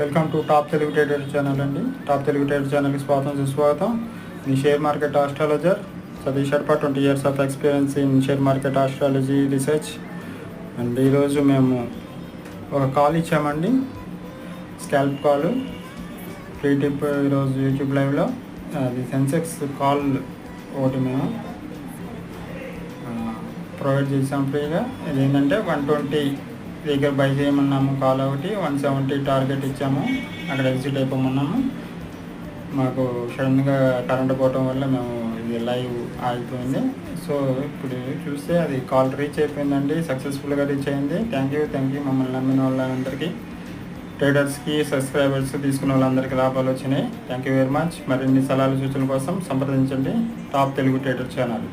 Welcome to top Telugu trader channel అండి. Top Telugu trader ఛానల్కి స్వాగతం సుస్వాగతం. మీ షేర్ మార్కెట్ ఆస్ట్రాలజర్ సతీష్ షర్ప, 20 years of experience in share market astrology research. And ఈరోజు మేము ఒక కాల్ ఇచ్చామండి, స్కాల్ప్ కాల్, ఫ్రీ టిప్. ఈరోజు యూట్యూబ్ లైవ్లో అది సెన్సెక్స్ కాల్ ఒకటి మేము ప్రొవైడ్ చేసాం ఫ్రీగా. ఇది ఏంటంటే 120 దగ్గర బై చేయమన్నాము, కాల్ ఒకటి 170 టార్గెట్ ఇచ్చాము, అక్కడ ఎగ్జిట్ అయిపోమన్నాము. మాకు సడన్గా కరెంట్ పోవటం వల్ల మేము ఇది లైవ్ ఆగిపోయింది. సో ఇప్పుడు చూస్తే అది కాల్ రీచ్ అయిపోయిందండి, సక్సెస్ఫుల్గా రీచ్ అయింది. థ్యాంక్ యూ మమ్మల్ని నమ్మిన వాళ్ళందరికీ, ట్రేడర్స్కి, సబ్స్క్రైబర్స్ తీసుకున్న వాళ్ళందరికీ లాభాలు వచ్చినాయి. Thank you very much. మరిన్ని సలహాలు సూచనల కోసం సంప్రదించండి టాప్ తెలుగు ట్రేడర్ ఛానల్.